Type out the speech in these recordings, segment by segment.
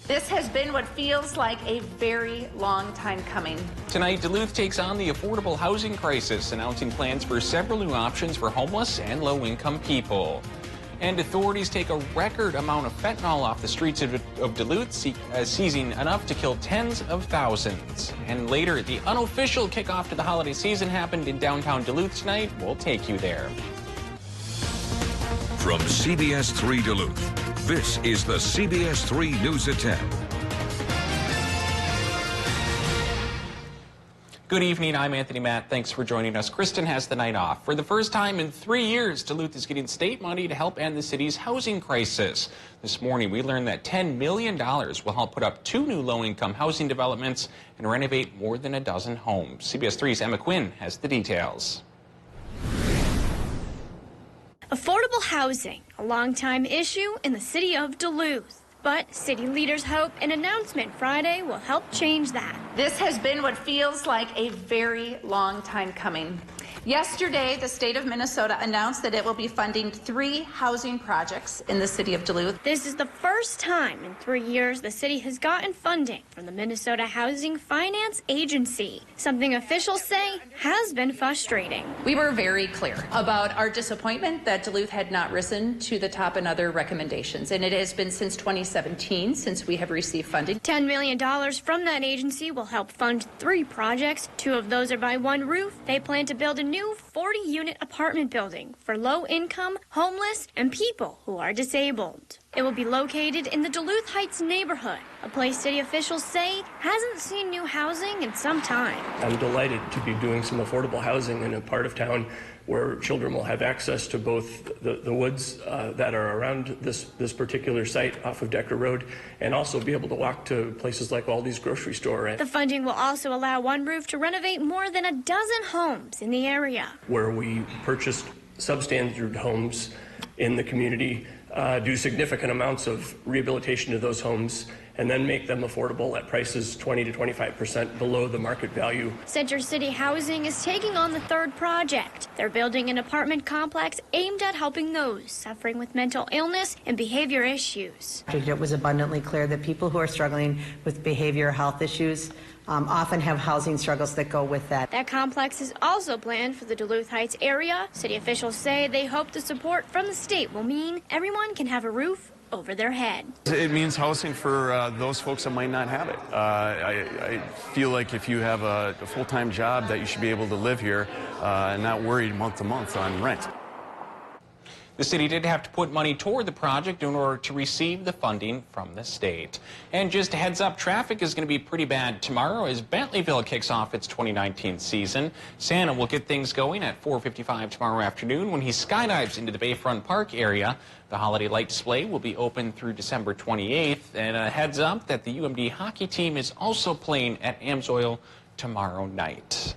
This has been what feels like a very long time coming. Tonight, Duluth takes on the affordable housing crisis, announcing plans for several new options for homeless and low-income people. And authorities take a record amount of fentanyl off the streets of Duluth, seizing enough to kill tens of thousands. And later, the unofficial kickoff to the holiday season happened in downtown Duluth tonight. We'll take you there. From CBS3 Duluth, this is the CBS3 News at 10. Good evening, I'm Anthony Matt. Thanks for joining us. Kristen has the night off. For the first time in 3 years, Duluth is getting state money to help end the city's housing crisis. This morning, we learned that $10 million will help put up 2 new low-income housing developments and renovate more than a dozen homes. CBS3's Emma Quinn has the details. Affordable housing, a long-time issue in the city of Duluth. But city leaders hope an announcement Friday will help change that. This has been what feels like a very long time coming. Yesterday, the state of Minnesota announced that it will be funding 3 housing projects in the city of Duluth. This is the first time in 3 years the city has gotten funding from the Minnesota Housing Finance Agency, something officials say has been frustrating. We were very clear about our disappointment that Duluth had not risen to the top in other recommendations, and it has been since 2017 since we have received funding. $10 million from that agency will help fund 3 projects. 2 of those are by One Roof. They plan to build a new 40-unit apartment building for low-income, homeless, and people who are disabled. It will be located in the Duluth Heights neighborhood, a place city officials say hasn't seen new housing in some time. I'm delighted to be doing some affordable housing in a part of town where children will have access to both the woods that are around this particular site off of Decker Road, and also be able to walk to places like Aldi's grocery store. The funding will also allow One Roof to renovate more than a dozen homes in the area. Where we purchased substandard homes in the community, do significant amounts of rehabilitation to those homes, and then make them affordable at prices 20 to 25% below the market value. Center City Housing is taking on the 3rd project. They're building an apartment complex aimed at helping those suffering with mental illness and behavior issues. It was abundantly clear that people who are struggling with behavioral health issues often have housing struggles that go with that. That complex is also planned for the Duluth Heights area. City officials say they hope the support from the state will mean everyone can have a roof over their head. It means housing for those folks that might not have it. I feel like if you have a full-time job that you should be able to live here and not worried month to month on rent. The city did have to put money toward the project in order to receive the funding from the state. And just a heads up, traffic is going to be pretty bad tomorrow as Bentleyville kicks off its 2019 season. Santa will get things going at 4:55 tomorrow afternoon when he skydives into the Bayfront Park area. The holiday light display will be open through December 28th. And a heads up that the UMD hockey team is also playing at Amsoil tomorrow night.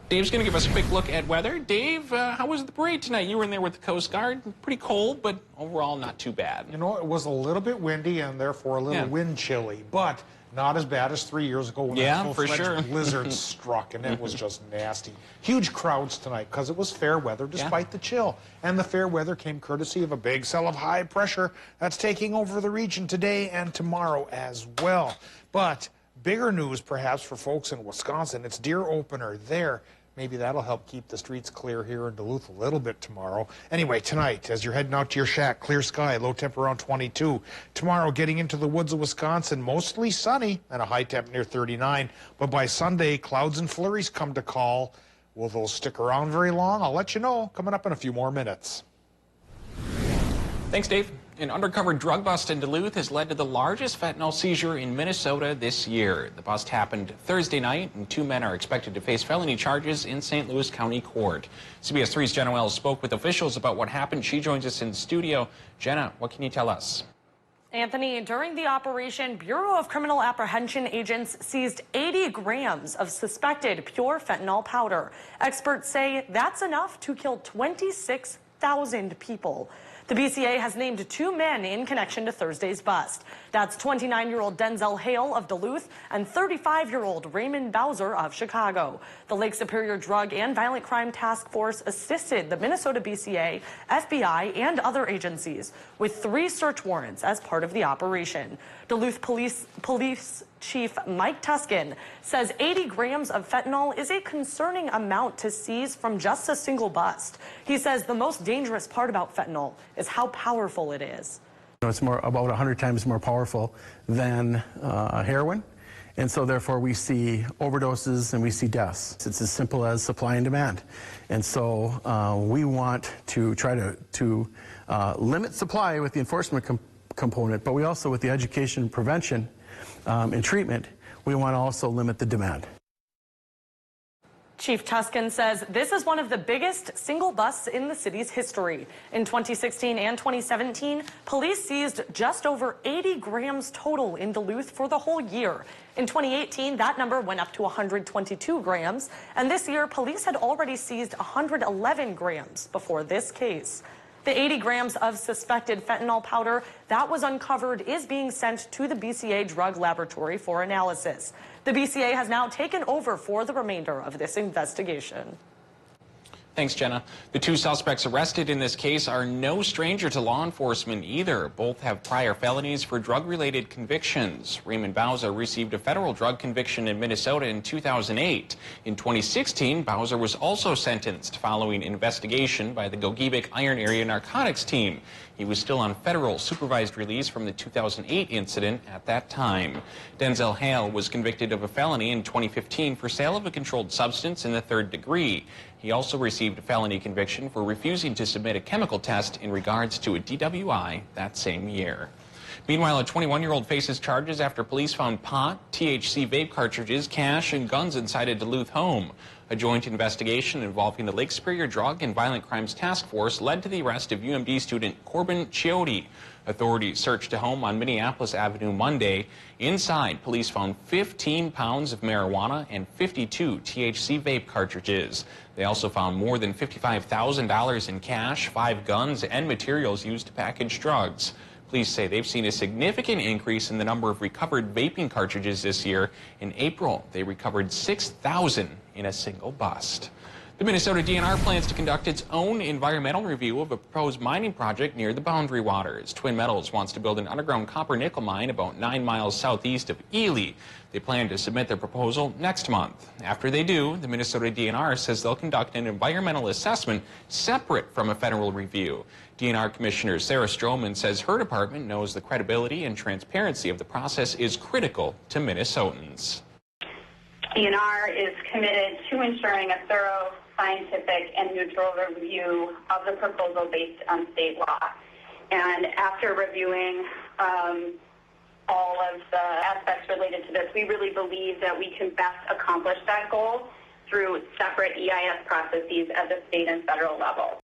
Dave's going to give us a quick look at weather. Dave, how was the parade tonight? You were in there with the Coast Guard. Pretty cold, but overall not too bad. You know, it was a little bit windy and therefore a little wind chilly, but not as bad as 3 years ago when that full-fledged blizzard struck, and it was just nasty. Huge crowds tonight because it was fair weather despite the chill. And the fair weather came courtesy of a big cell of high pressure that's taking over the region today and tomorrow as well. But bigger news perhaps for folks in Wisconsin, it's deer opener there. Maybe that'll help keep the streets clear here in Duluth a little bit tomorrow. Anyway, tonight, as you're heading out to your shack, clear sky, low temp around 22. Tomorrow, getting into the woods of Wisconsin, mostly sunny and a high temp near 39. But by Sunday, clouds and flurries come to call. Will those stick around very long? I'll let you know coming up in a few more minutes. Thanks, Dave. An undercover drug bust in Duluth has led to the largest fentanyl seizure in Minnesota this year. The bust happened Thursday night, and 2 men are expected to face felony charges in St. Louis County Court. CBS3's Jenna Wells spoke with officials about what happened. She joins us in the studio. Jenna, what can you tell us? Anthony, during the operation, Bureau of Criminal Apprehension agents seized 80 grams of suspected pure fentanyl powder. Experts say that's enough to kill 26,000 people. The BCA has named 2 men in connection to Thursday's bust. That's 29-year-old Denzel Hale of Duluth and 35-year-old Raymond Bowser of Chicago. The Lake Superior Drug and Violent Crime Task Force assisted the Minnesota BCA, FBI, and other agencies with 3 search warrants as part of the operation. Duluth Police Chief Mike Tuskin says 80 grams of fentanyl is a concerning amount to seize from just a single bust. He says the most dangerous part about fentanyl is how powerful it is. It's about 100 times more powerful than heroin, and so therefore we see overdoses and we see deaths. It's as simple as supply and demand, and so we want to try to limit supply with the enforcement component, but we also, with the education and prevention and treatment, we want to also limit the demand. Chief Tuskin says this is one of the biggest single busts in the city's history. In 2016 and 2017, police seized just over 80 grams total in Duluth for the whole year. In 2018, that number went up to 122 grams, and this year, police had already seized 111 grams before this case. The 80 grams of suspected fentanyl powder that was uncovered is being sent to the BCA Drug Laboratory for analysis. The BCA has now taken over for the remainder of this investigation. Thanks, Jenna. The 2 suspects arrested in this case are no stranger to law enforcement either. Both have prior felonies for drug-related convictions. Raymond Bowser received a federal drug conviction in Minnesota in 2008. In 2016, Bowser was also sentenced following investigation by the Gogebic Iron Area Narcotics Team. He was still on federal supervised release from the 2008 incident at that time. Denzel Hale was convicted of a felony in 2015 for sale of a controlled substance in the 3rd degree. He also received a felony conviction for refusing to submit a chemical test in regards to a DWI that same year. Meanwhile, a 21-year-old faces charges after police found pot, THC vape cartridges, cash, and guns inside a Duluth home. A joint investigation involving the Lake Superior Drug and Violent Crimes Task Force led to the arrest of UMD student Corbin Chiotti. Authorities searched a home on Minneapolis Avenue Monday. Inside, police found 15 pounds of marijuana and 52 THC vape cartridges. They also found more than $55,000 in cash, 5 guns, and materials used to package drugs. Police say they've seen a significant increase in the number of recovered vaping cartridges this year. In April, they recovered 6,000 in a single bust. The Minnesota DNR plans to conduct its own environmental review of a proposed mining project near the Boundary Waters. Twin Metals wants to build an underground copper-nickel mine about 9 miles southeast of Ely. They plan to submit their proposal next month. After they do, the Minnesota DNR says they'll conduct an environmental assessment separate from a federal review. DNR Commissioner Sarah Stroman says her department knows the credibility and transparency of the process is critical to Minnesotans. DNR is committed to ensuring a thorough, scientific, and neutral review of the proposal based on state law. And after reviewing all of the aspects related to this, we really believe that we can best accomplish that goal through separate EIS processes at the state and federal level.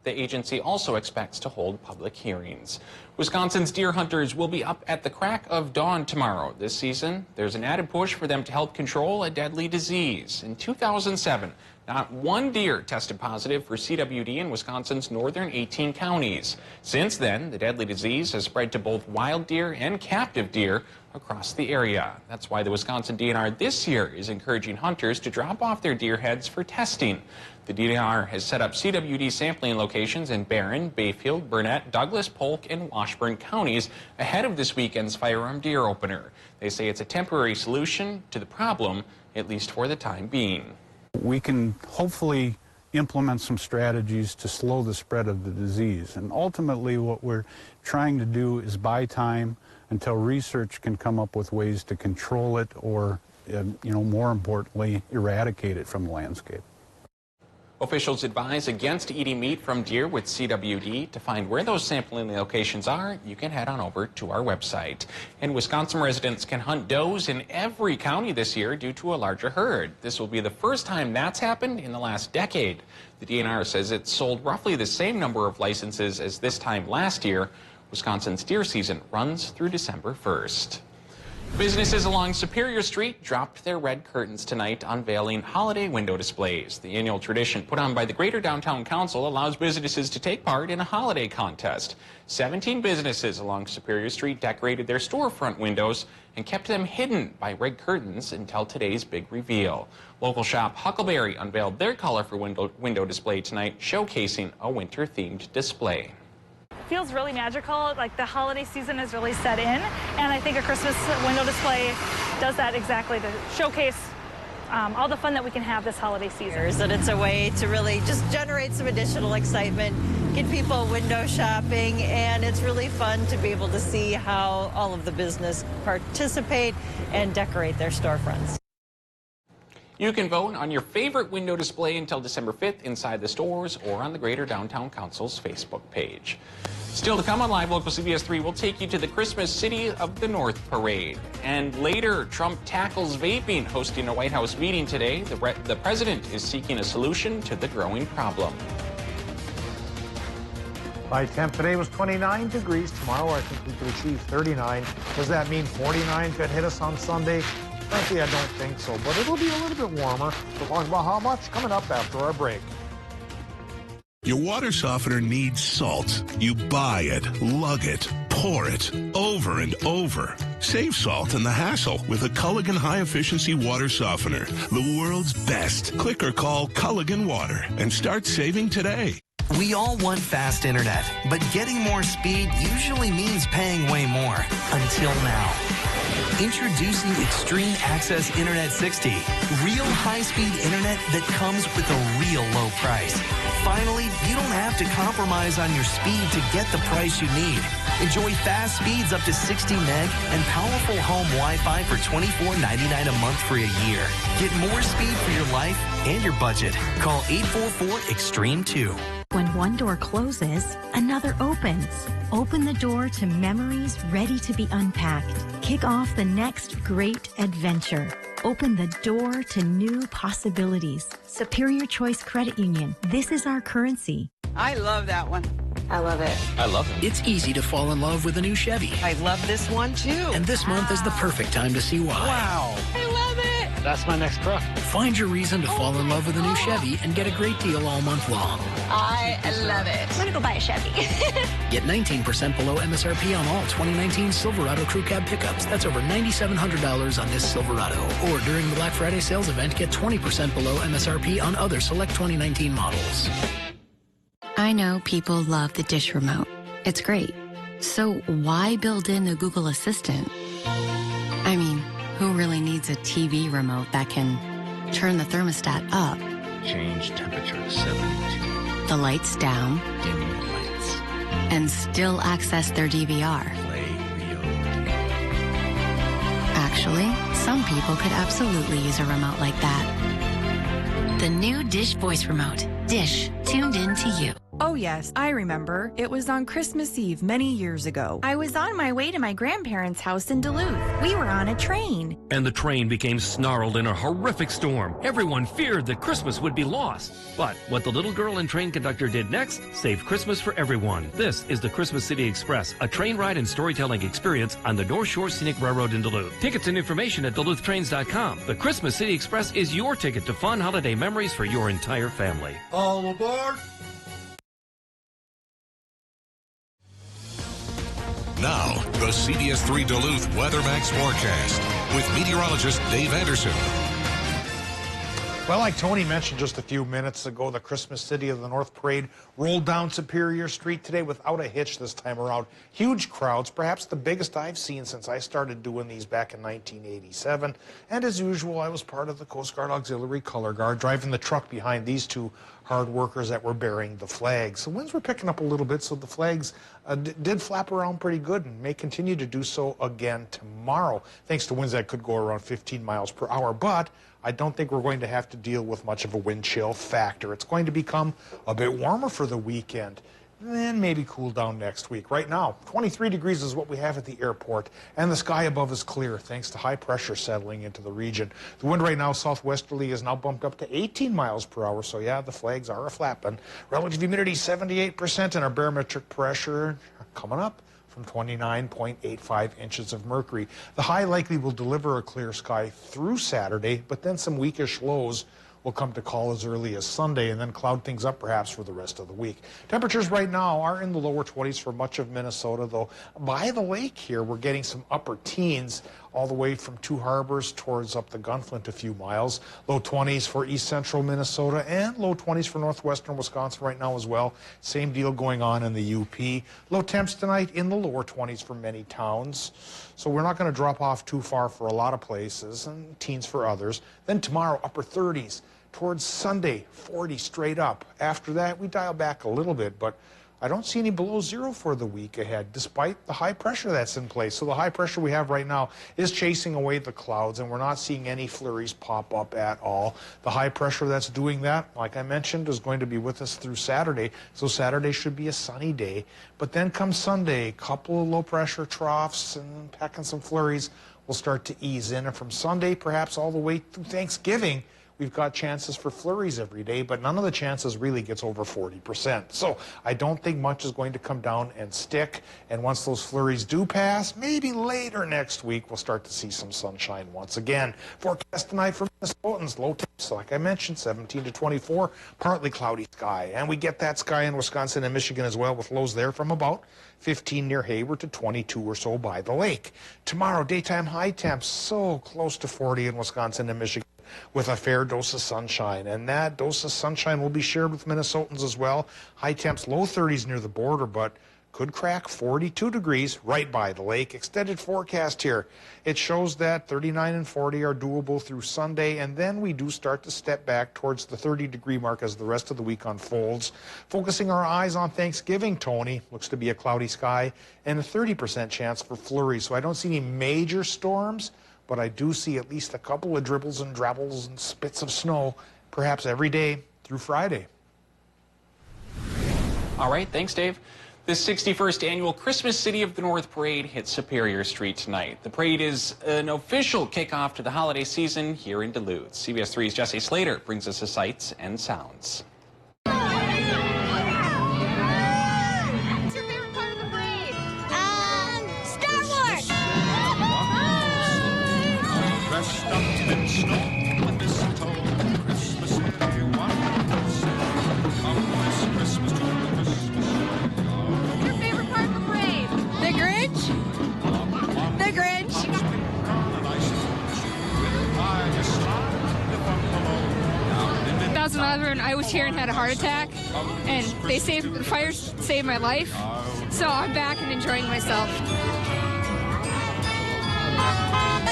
The agency also expects to hold public hearings. Wisconsin's deer hunters will be up at the crack of dawn tomorrow. This season, there's an added push for them to help control a deadly disease. In 2007, not one deer tested positive for CWD in Wisconsin's northern 18 counties. Since then, the deadly disease has spread to both wild deer and captive deer across the area. That's why the Wisconsin DNR this year is encouraging hunters to drop off their deer heads for testing. The DNR has set up CWD sampling locations in Barron, Bayfield, Burnett, Douglas, Polk, and Washburn counties ahead of this weekend's firearm deer opener. They say it's a temporary solution to the problem, at least for the time being. We can hopefully implement some strategies to slow the spread of the disease. And ultimately what we're trying to do is buy time until research can come up with ways to control it or, more importantly, eradicate it from the landscape. Officials advise against eating meat from deer with CWD. To find where those sampling locations are, you can head on over to our website. And Wisconsin residents can hunt does in every county this year due to a larger herd. This will be the first time that's happened in the last decade. The DNR says it sold roughly the same number of licenses as this time last year. Wisconsin's deer season runs through December 1st. Businesses along Superior Street dropped their red curtains tonight, unveiling holiday window displays. The annual tradition put on by the Greater Downtown Council allows businesses to take part in a holiday contest. 17 businesses along Superior Street decorated their storefront windows and kept them hidden by red curtains until today's big reveal. Local shop Huckleberry unveiled their colorful window display tonight, showcasing a winter-themed display. Feels really magical, like the holiday season is really set in, and I think a Christmas window display does that exactly, to showcase all the fun that we can have this holiday season. And it's a way to really just generate some additional excitement, get people window shopping, and it's really fun to be able to see how all of the business participate and decorate their storefronts. You can vote on your favorite window display until December 5th inside the stores or on the Greater Downtown Council's Facebook page. Still to come on Live Local CBS 3, we'll take you to the Christmas City of the North Parade. And later, Trump tackles vaping, hosting a White House meeting today. The president is seeking a solution to the growing problem. High temp today was 29 degrees. Tomorrow I think we could achieve 39. Does that mean 49 could hit us on Sunday? Frankly, I don't think so, but it'll be a little bit warmer. We'll talk about how much coming up after our break. Your water softener needs salt. You buy it, lug it, pour it, over and over. Save salt and the hassle with a Culligan high-efficiency water softener, the world's best. Click or call Culligan Water and start saving today. We all want fast internet, but getting more speed usually means paying way more. Until now. Introducing Extreme Access Internet 60. Real high-speed internet that comes with a real low price. Finally, you don't have to compromise on your speed to get the price you need. Enjoy fast speeds up to 60 meg and powerful home Wi-Fi for $24.99 a month for a year. Get more speed for your life and your budget. Call 844-EXTREME2. When one door closes, another opens. Open the door to memories ready to be unpacked. Kick off the next great adventure. Open the door to new possibilities. Superior Choice Credit Union. This is our currency. I love that one. I love it. I love it. It's easy to fall in love with a new Chevy. I love this one too. And this month is the perfect time to see why. Wow. I love it. That's my next truck. Find your reason to fall in love with a new Chevy and get a great deal all month long. I love it. I'm gonna go buy a Chevy. Get 19% below MSRP on all 2019 Silverado Crew Cab pickups. That's over $9,700 on this Silverado. Or during the Black Friday sales event, get 20% below MSRP on other select 2019 models. I know people love the dish remote. It's great. So why build in the Google Assistant? I mean, who really needs a TV remote that can turn the thermostat up? Change temperature to 72. The lights down. Dim the lights. And still access their DVR. Play Rio. Actually, some people could absolutely use a remote like that. The new Dish Voice Remote. Dish, tuned in to you. Oh yes, I remember. It was on Christmas Eve many years ago. I was on my way to my grandparents' house in Duluth. We were on a train. And the train became snarled in a horrific storm. Everyone feared that Christmas would be lost. But what the little girl and train conductor did next saved Christmas for everyone. This is the Christmas City Express, a train ride and storytelling experience on the North Shore Scenic Railroad in Duluth. Tickets and information at DuluthTrains.com. The Christmas City Express is your ticket to fun holiday memories for your entire family. All aboard! Now, the CBS3 Duluth WeatherMax forecast with meteorologist Dave Anderson. Well, like Tony mentioned just a few minutes ago, the Christmas City of the North Parade rolled down Superior Street today without a hitch this time around. Huge crowds, perhaps the biggest I've seen since I started doing these back in 1987. And as usual, I was part of the Coast Guard Auxiliary Color Guard, driving the truck behind these two hard workers that were bearing the flags. The winds were picking up a little bit, so the flags did flap around pretty good and may continue to do so again tomorrow, thanks to winds that could go around 15 miles per hour. But I don't think we're going to have to deal with much of a wind chill factor. It's going to become a bit warmer for the weekend, then maybe cool down next week. Right now, 23 degrees is what we have at the airport, and the sky above is clear thanks to high pressure settling into the region. The wind right now, southwesterly, is now bumped up to 18 miles per hour, so yeah, the flags are a-flapping. Relative humidity, 78%, and our barometric pressure coming up, from 29.85 inches of mercury. The high likely will deliver a clear sky through Saturday, but then some weakish lows will come to call as early as Sunday and then cloud things up perhaps for the rest of the week. Temperatures right now are in the lower 20s for much of Minnesota, though by the lake here we're getting some upper teens all the way from Two Harbors towards up the Gunflint a few miles. Low 20s for east central Minnesota and low 20s for northwestern Wisconsin right now as well. Same deal going on in the UP. Low temps tonight in the lower 20s for many towns. So we're not going to drop off too far for a lot of places and teens for others. Then tomorrow, upper 30s. Towards Sunday, 40 straight up. After that, we dial back a little bit, but I don't see any below zero for the week ahead, despite the high pressure that's in place. So the high pressure we have right now is chasing away the clouds, and we're not seeing any flurries pop up at all. The high pressure that's doing that, like I mentioned, is going to be with us through Saturday. So Saturday should be a sunny day. But then comes Sunday, a couple of low pressure troughs and packing some flurries will start to ease in. And from Sunday, perhaps all the way through Thanksgiving, we've got chances for flurries every day, but none of the chances really gets over 40%. So I don't think much is going to come down and stick. And once those flurries do pass, maybe later next week, we'll start to see some sunshine once again. Forecast tonight for Minnesotans, low temps, like I mentioned, 17 to 24, partly cloudy sky. And we get that sky in Wisconsin and Michigan as well, with lows there from about 15 near Hayward to 22 or so by the lake. Tomorrow, daytime high temps so close to 40 in Wisconsin and Michigan, with a fair dose of sunshine. And that dose of sunshine will be shared with Minnesotans as well. High temps, low 30s near the border, but could crack 42 degrees right by the lake. Extended forecast here. It shows that 39 and 40 are doable through Sunday, and then we do start to step back towards the 30-degree mark as the rest of the week unfolds. Focusing our eyes on Thanksgiving, Tony, looks to be a cloudy sky and a 30% chance for flurries. So I don't see any major storms, but I do see at least a couple of dribbles and drabbles and spits of snow, perhaps every day through Friday. All right, thanks, Dave. The 61st annual Christmas City of the North Parade hits Superior Street tonight. The parade is an official kickoff to the holiday season here in Duluth. CBS3's Jesse Slater brings us the sights and sounds. What's your favorite part of the parade? Star Wars! Dressed up in snow and mistletoe, Christmas City wonders. Come this Christmas to the Christmas City. What's your favorite part of the parade? The Grinch? The Grinch. 2011, I was here and had a heart attack, and the fire saved my life, so I'm back and enjoying myself.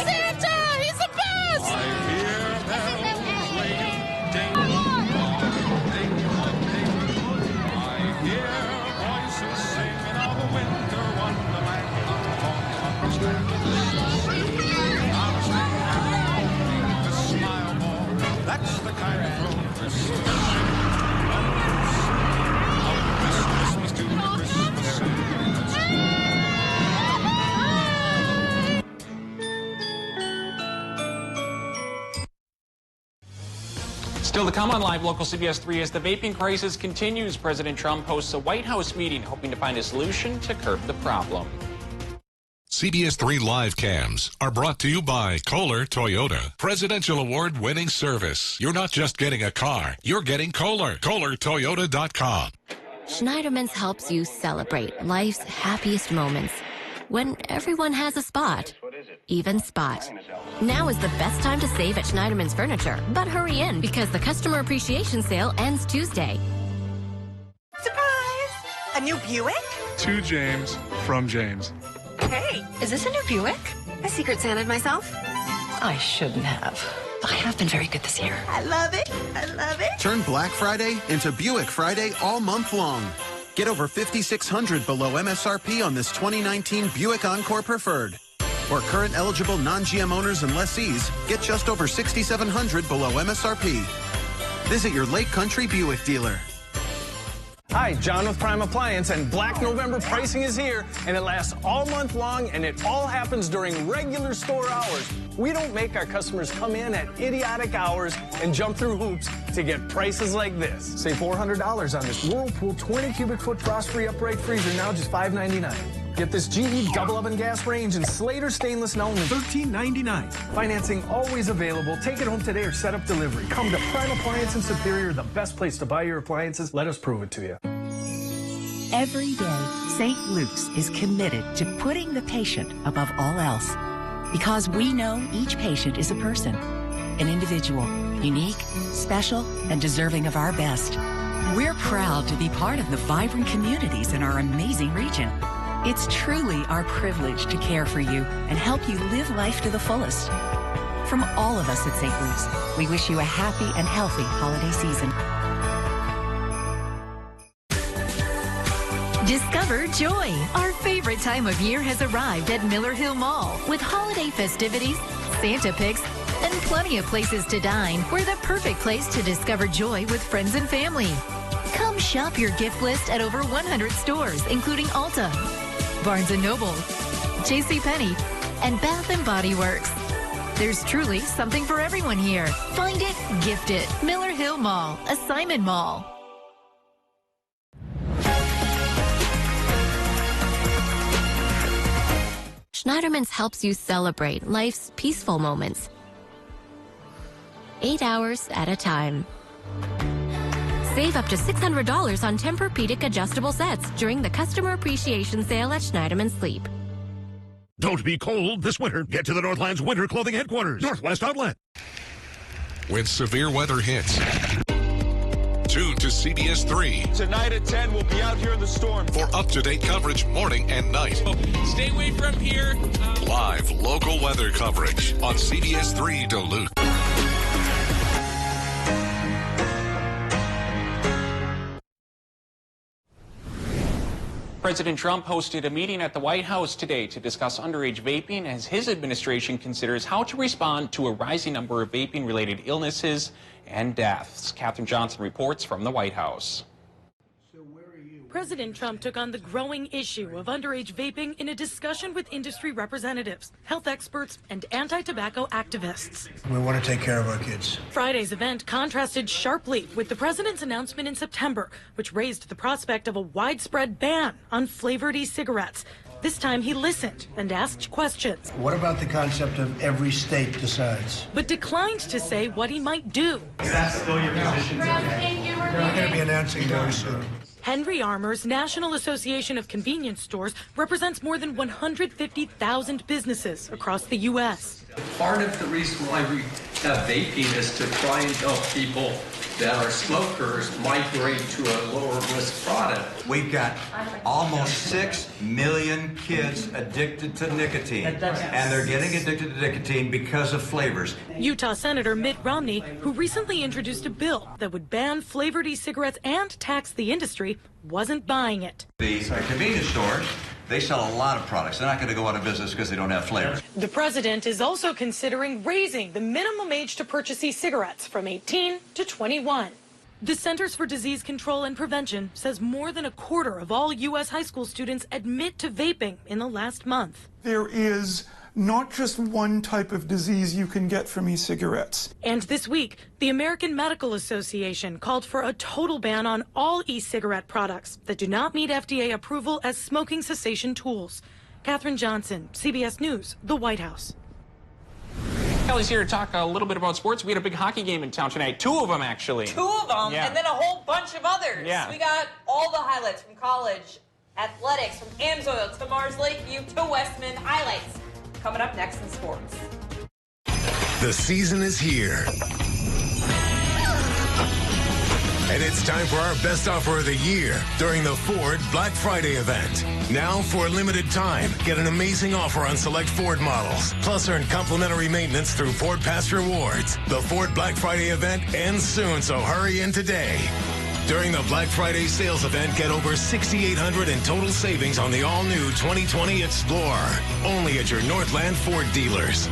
Santa! He's the best! I hear bells ring, ding dong, ding dong, ding. I hear voices singing of a winter wonderland. The smile more, that's the kind of Christmas. This Christmas to the Christmas City. Still to come on Live Local CBS 3 as the vaping crisis continues. President Trump hosts a White House meeting hoping to find a solution to curb the problem. CBS 3 live cams are brought to you by Kohler Toyota. Presidential award-winning service. You're not just getting a car, you're getting Kohler. KohlerToyota.com. Schneiderman's helps you celebrate life's happiest moments when everyone has a spot. Even Spot. Now is the best time to save at Schneiderman's Furniture, but hurry in because the customer appreciation sale ends Tuesday. Surprise! A new Buick? To James from James. Hey, is this a new Buick? I Secret Santa'd myself. I shouldn't have. I have been very good this year. I love it. I love it. Turn Black Friday into Buick Friday all month long. Get over $5,600 below MSRP on this 2019 Buick Encore Preferred. For current eligible non-GM owners and lessees, get just over $6,700 below MSRP. Visit your Lake Country Buick dealer. Hi, John with Prime Appliance, and Black November pricing is here, and it lasts all month long, and it all happens during regular store hours. We don't make our customers come in at idiotic hours and jump through hoops to get prices like this. Save $400 on this Whirlpool 20 cubic foot frost-free upright freezer, now just $5.99. Get this GE double oven gas range and Slater stainless now only $13.99. Financing always available. Take it home today or set up delivery. Come to Prime Appliance in Superior, the best place to buy your appliances. Let us prove it to you. Every day, St. Luke's is committed to putting the patient above all else. Because we know each patient is a person, an individual, unique, special, and deserving of our best. We're proud to be part of the vibrant communities in our amazing region. It's truly our privilege to care for you and help you live life to the fullest. From all of us at St. Luke's, we wish you a happy and healthy holiday season. Discover joy. Our favorite time of year has arrived at Miller Hill Mall with holiday festivities, Santa picks, and plenty of places to dine. We're the perfect place to discover joy with friends and family. Come shop your gift list at over 100 stores, including Ulta, Barnes & Noble, JCPenney, and Bath & Body Works. There's truly something for everyone here. Find it, gift it. Miller Hill Mall, a Simon Mall. Schneiderman's helps you celebrate life's peaceful moments. 8 hours at a time. Save up to $600 on Tempur-Pedic adjustable sets during the Customer Appreciation Sale at Schneiderman Sleep. Don't be cold this winter. Get to the Northland's Winter Clothing Headquarters, Northwest Outlet. When severe weather hits, tune to CBS3. Tonight at 10, we'll be out here in the storm. For up-to-date coverage morning and night. Stay away from here. Live local weather coverage on CBS3 Duluth. President Trump hosted a meeting at the White House today to discuss underage vaping as his administration considers how to respond to a rising number of vaping-related illnesses and deaths. Katherine Johnson reports from the White House. President Trump took on the growing issue of underage vaping in a discussion with industry representatives, health experts, and anti-tobacco activists. We want to take care of our kids. Friday's event contrasted sharply with the president's announcement in September, which raised the prospect of a widespread ban on flavored e-cigarettes. This time he listened and asked questions. What about the concept of every state decides? But declined to say what he might do. That's still your position. We're going to be announcing very soon. Henry Armour's National Association of Convenience Stores represents more than 150,000 businesses across the U.S. Part of the reason why we have vaping is to try and help people that are smokers migrate to a lower risk product. We've got almost 6 million kids addicted to nicotine, and they're getting addicted to nicotine because of flavors. Utah Senator Mitt Romney, who recently introduced a bill that would ban flavored e-cigarettes and tax the industry, wasn't buying it. The convenience stores, they sell a lot of products. They're not going to go out of business because they don't have flavor. The president is also considering raising the minimum age to purchase e-cigarettes from 18 to 21. The Centers for Disease Control and Prevention says more than a quarter of all U.S. high school students admit to vaping in the last month. There is not just one type of disease you can get from e-cigarettes. And this week, the American Medical Association called for a total ban on all e-cigarette products that do not meet FDA approval as smoking cessation tools. Katherine Johnson, CBS News, the White House. Kelly's here to talk a little bit about sports. We had a big hockey game in town tonight. 2 of them, actually. 2 of them, yeah. And then a whole bunch of others. Yeah. We got all the highlights from college athletics, from Amsoil to Mars Lakeview to Westman. Highlights coming up next in sports. The season is here. And it's time for our best offer of the year during the Ford Black Friday event. Now, for a limited time, get an amazing offer on select Ford models. Plus, earn complimentary maintenance through Ford Pass Rewards. The Ford Black Friday event ends soon, so hurry in today. During the Black Friday sales event, get over $6,800 in total savings on the all-new 2020 Explorer. Only at your Northland Ford dealers.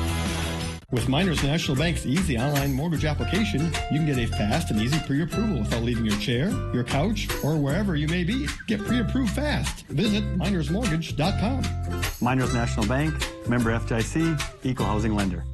With Miners National Bank's easy online mortgage application, you can get a fast and easy pre-approval without leaving your chair, your couch, or wherever you may be. Get pre-approved fast. Visit minersmortgage.com. Miners National Bank, member FDIC, equal housing lender.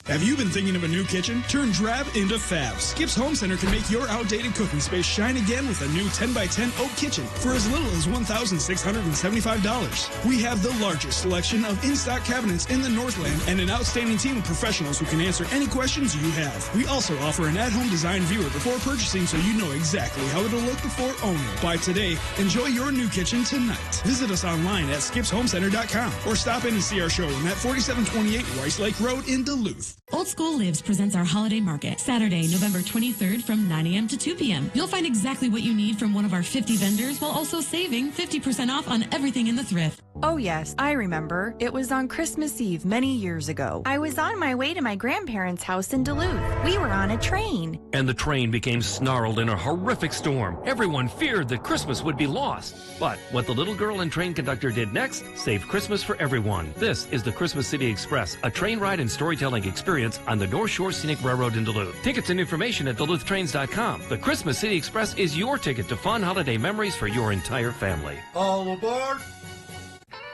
Have you been thinking of a new kitchen? Turn drab into fab. Skip's Home Center can make your outdated cooking space shine again with a new 10x10 oak kitchen for as little as $1,675. We have the largest selection of in-stock cabinets in the Northland and an outstanding team of professionals who can answer any questions you have. We also offer an at-home design viewer before purchasing so you know exactly how it'll look before owning. Buy today. Enjoy your new kitchen tonight. Visit us online at skipshomecenter.com or stop in and see our showroom at 4728 Rice Lake Road in Duluth. Old School Lives presents our holiday market, Saturday, November 23rd from 9 a.m. to 2 p.m. You'll find exactly what you need from one of our 50 vendors while also saving 50% off on everything in the thrift. Oh yes, I remember. It was on Christmas Eve many years ago. I was on my way to my grandparents' house in Duluth. We were on a train. And the train became snarled in a horrific storm. Everyone feared that Christmas would be lost. But what the little girl and train conductor did next saved Christmas for everyone. This is the Christmas City Express, a train ride and storytelling experience on the North Shore Scenic Railroad in Duluth. Tickets and information at DuluthTrains.com. The Christmas City Express is your ticket to fun holiday memories for your entire family. All aboard!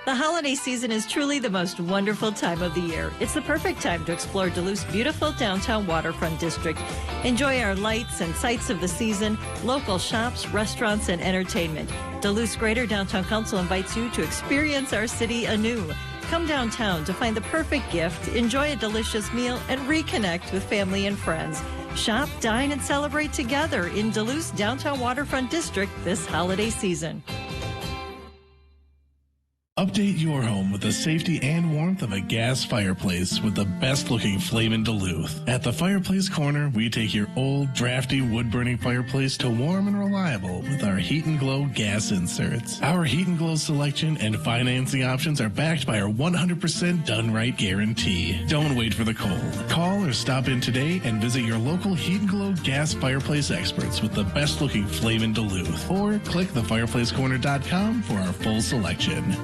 The holiday season is truly the most wonderful time of the year. It's the perfect time to explore Duluth's beautiful downtown waterfront district. Enjoy our lights and sights of the season, local shops, restaurants, and entertainment. Duluth's Greater Downtown Council invites you to experience our city anew. Come downtown to find the perfect gift, enjoy a delicious meal, and reconnect with family and friends. Shop, dine, and celebrate together in Duluth's downtown waterfront district this holiday season. Update your home with the safety and warmth of a gas fireplace with the best looking flame in Duluth. At the Fireplace Corner, we take your old, drafty, wood-burning fireplace to warm and reliable with our Heat and Glow gas inserts. Our Heat and Glow selection and financing options are backed by our 100% done right guarantee. Don't wait for the cold. Call or stop in today and visit your local Heat and Glow gas fireplace experts with the best looking flame in Duluth. Or click thefireplacecorner.com for our full selection.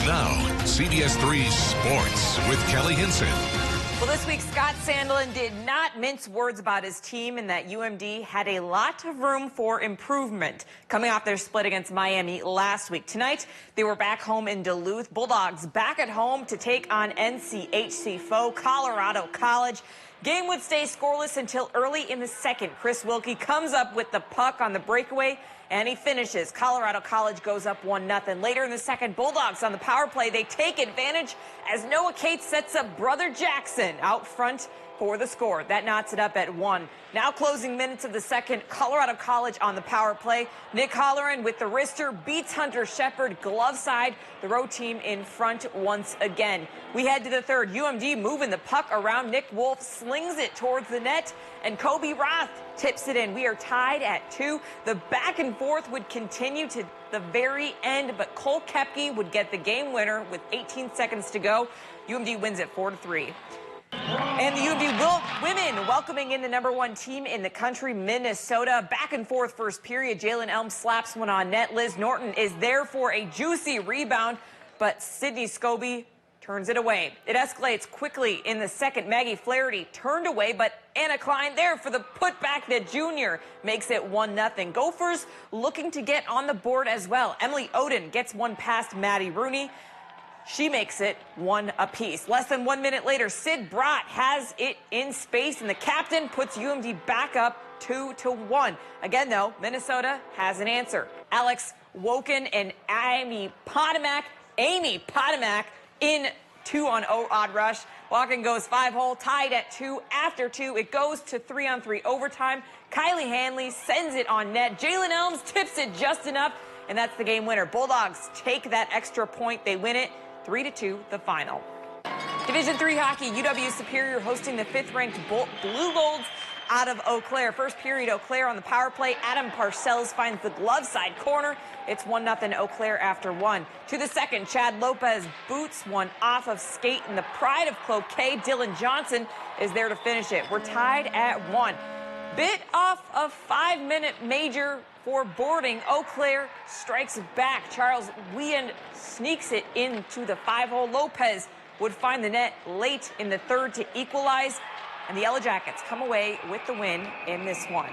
Now, CBS 3 Sports with Kelly Hinson. Well, this week, Scott Sandelin did not mince words about his team and that UMD had a lot of room for improvement coming off their split against Miami last week. Tonight, they were back home in Duluth. Bulldogs back at home to take on NCHC foe Colorado College. Game would stay scoreless until early in the second. Chris Wilkie comes up with the puck on the breakaway, and he finishes. Colorado College goes up 1-0. Later in the second, Bulldogs on the power play. They take advantage as Noah Cates sets up Brother Jackson out front for the score. That knots it up at 1. Now closing minutes of the second, Colorado College on the power play. Nick Holleran with the wrister beats Hunter Shepard glove side. The road team in front once again. We head to the third. UMD moving the puck around. Nick Wolf slings it towards the net, and Kobe Roth tips it in. We are tied at 2. The back and forth would continue to the very end, but Cole Koepke would get the game winner with 18 seconds to go. UMD wins it 4-3. And the UMD women welcoming in the #1 team in the country, Minnesota. Back and forth first period. Jalen Elm slaps one on net. Liz Norton is there for a juicy rebound, but Sydney Scobie turns it away. It escalates quickly in the second. Maggie Flaherty turned away, but Anna Klein there for the putback. The junior makes it 1-0. Gophers looking to get on the board as well. Emily Oden gets one past Maddie Rooney. She makes it 1 apiece. Less than 1 minute later, Sid Brott has it in space, and the captain puts UMD back up 2-1. Again, though, Minnesota has an answer. Alex Woken and Amy Potomac in 2-on-0 odd rush. Woken goes 5-hole, tied at 2. After 2, it goes to 3-on-3 overtime. Kylie Hanley sends it on net. Jalen Elms tips it just enough, and that's the game winner. Bulldogs take that extra point. They win it 3-2, the final. Division III hockey, UW Superior hosting the 5th-ranked Blue Golds out of Eau Claire. First period, Eau Claire on the power play. Adam Parcells finds the glove side corner. It's 1-0 Eau Claire after 1. To the second, Chad Lopez boots one off of skate, and the pride of Cloquet, Dylan Johnson, is there to finish it. We're tied at 1. Bit off a 5-minute major for boarding. Eau Claire strikes back. Charles Weand sneaks it into the 5-hole. Lopez would find the net late in the third to equalize, and the Yellow Jackets come away with the win in this one.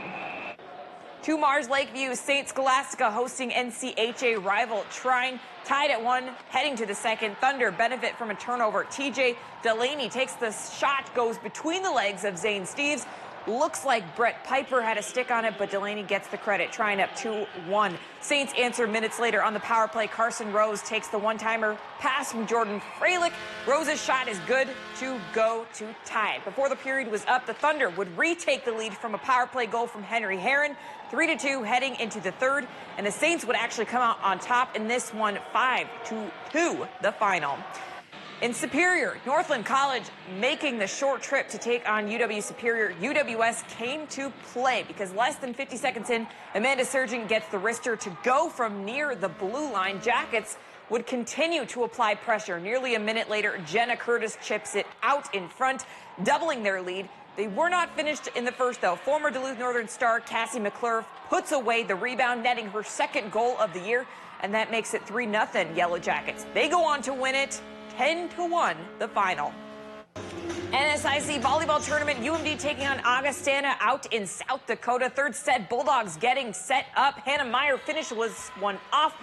To Mars Lakeview, St. Scholastica hosting NCHA rival Trine, tied at 1, heading to the second. Thunder benefit from a turnover. TJ Delaney takes the shot, goes between the legs of Zane Steves. Looks like Brett Piper had a stick on it, but Delaney gets the credit. Trine up 2-1. Saints answer minutes later on the power play. Carson Rose takes the one-timer pass from Jordan Freilich. Rose's shot is good to go to tie it. Before the period was up, the Thunder would retake the lead from a power play goal from Henry Herron. 3-2 heading into the third, and the Saints would actually come out on top in this one, 5-2, the final. In Superior, Northland College making the short trip to take on UW Superior. UWS came to play because less than 50 seconds in, Amanda Surgeon gets the wrister to go from near the blue line. Jackets would continue to apply pressure. Nearly a minute later, Jenna Curtis chips it out in front, doubling their lead. They were not finished in the first, though. Former Duluth Northern star Cassie McClure puts away the rebound, netting her second goal of the year, and that makes it 3-0 Yellow Jackets. They go on to win it 10-1, the final. NSIC volleyball tournament, UMD taking on Augustana out in South Dakota. Third set, Bulldogs getting set up. Hannah Meyer was one off.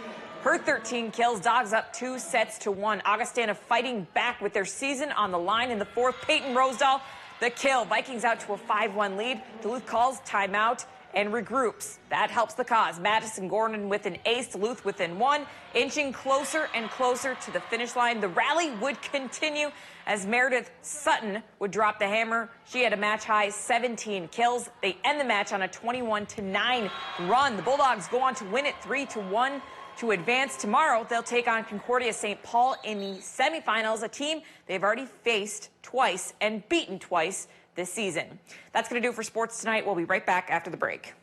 Her 13 kills, Dogs up 2-1. Augustana fighting back with their season on the line in the fourth. Peyton Rosedal, the kill. Vikings out to a 5-1 lead. Duluth calls timeout and regroups. That helps the cause. Madison Gordon with an ace, Duluth within 1, inching closer and closer to the finish line. The rally would continue as Meredith Sutton would drop the hammer. She had a match-high 17 kills. They end the match on a 21-9 run. The Bulldogs go on to win it 3-1 to advance. Tomorrow, they'll take on Concordia St. Paul in the semifinals, a team they've already faced twice and beaten twice this season. That's going to do it for sports tonight. We'll be right back after the break.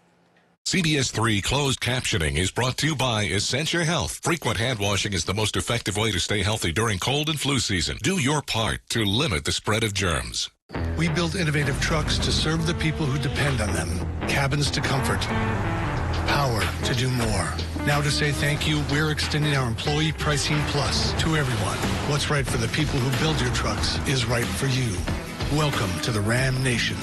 CBS3 closed captioning is brought to you by Essentia Health. Frequent hand washing is the most effective way to stay healthy during cold and flu season. Do your part to limit the spread of germs. We build innovative trucks to serve the people who depend on them. Cabins to comfort. Power to do more. Now to say thank you, we're extending our employee pricing plus to everyone. What's right for the people who build your trucks is right for you. Welcome to the Ram Nation.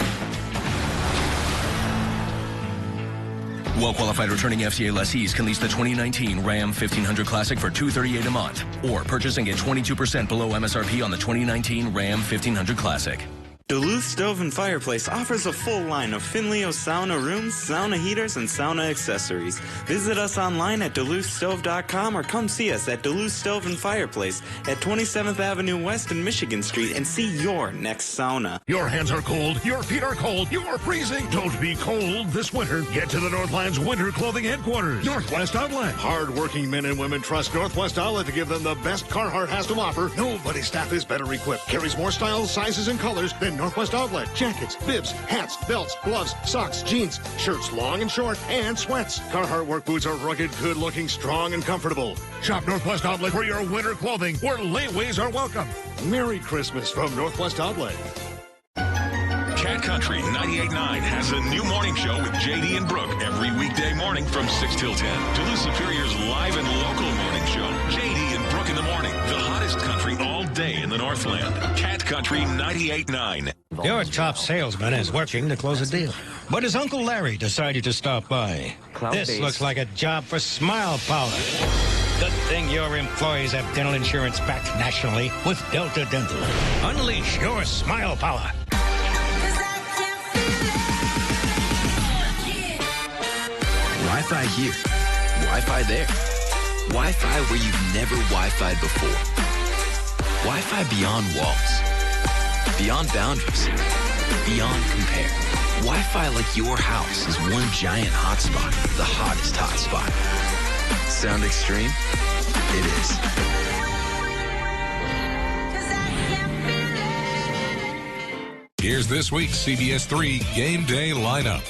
Well-qualified returning FCA lessees can lease the 2019 Ram 1500 Classic for $238 a month, or purchase and get 22% below MSRP on the 2019 Ram 1500 Classic. Duluth Stove and Fireplace offers a full line of Finleo sauna rooms, sauna heaters, and sauna accessories. Visit us online at duluthstove.com or come see us at Duluth Stove and Fireplace at 27th Avenue West and Michigan Street and see your next sauna. Your hands are cold, your feet are cold, you're freezing. Don't be cold this winter. Get to the Northland's winter clothing headquarters, Northwest Outlet. Hard-working men and women trust Northwest Outlet to give them the best Carhartt has to offer. Nobody's staff is better equipped, carries more styles, sizes, and colors than Northwest Outlet. Jackets, bibs, hats, belts, gloves, socks, jeans, shirts long and short, and sweats. Carhartt work boots are rugged, good-looking, strong, and comfortable. Shop Northwest Outlet for your winter clothing, where layaways are welcome. Merry Christmas from Northwest Outlet. Cat Country 98.9 has a new morning show with JD and Brooke every weekday morning from 6 till 10. Duluth Superior's live and local morning show. JD and Brooke in the morning. The hottest country all day in the Northland. Cat Country 98.9. Your top salesman is working to close a deal, but his Uncle Larry decided to stop by. This looks like a job for Smile Power. Good thing your employees have dental insurance backed nationally with Delta Dental. Unleash your Smile Power. Wi-Fi here, Wi-Fi there, Wi-Fi where you've never Wi-Fi'd before. Wi-Fi beyond walls, beyond boundaries, beyond compare. Wi-Fi like your house is one giant hotspot, the hottest hotspot. Sound extreme? It is. Here's this week's CBS3 Game Day lineup.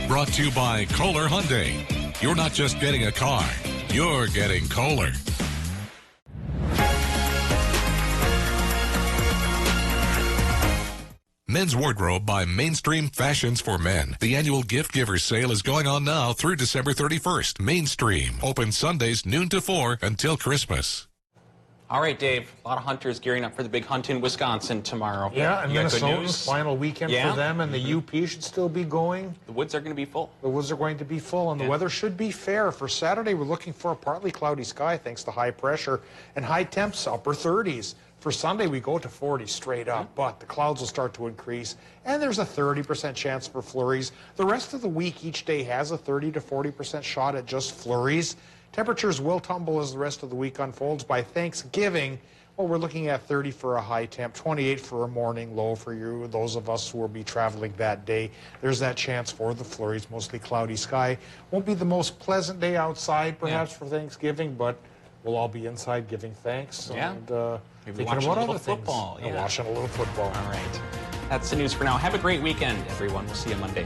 Brought to you by Kohler Hyundai. You're not just getting a car, you're getting Kohler. Men's Wardrobe by Mainstream Fashions for Men. The annual Gift Givers sale is going on now through December 31st. Mainstream. Open Sundays noon to 4 until Christmas. All right, Dave. A lot of hunters gearing up for the big hunt in Wisconsin tomorrow. Yeah, and You got good Minnesotans, news? final weekend for them, and the UP should still be going. The woods are going to be full. The woods are going to be full, and the weather should be fair. For Saturday, we're looking for a partly cloudy sky thanks to high pressure and high temps, upper 30s. For Sunday, we go to 40 straight up, but the clouds will start to increase, and there's a 30% chance for flurries. The rest of the week, each day has a 30 to 40% shot at just flurries. Temperatures will tumble as the rest of the week unfolds. By Thanksgiving, well, we're looking at 30 for a high temp, 28 for a morning low for you, those of us who will be traveling that day. There's that chance for the flurries, mostly cloudy sky. Won't be the most pleasant day outside, perhaps, for Thanksgiving, but we'll all be inside giving thanks. And, Maybe thinking watching about a little other things. football. And watching a little football. All right. That's the news for now. Have a great weekend, everyone. We'll see you Monday.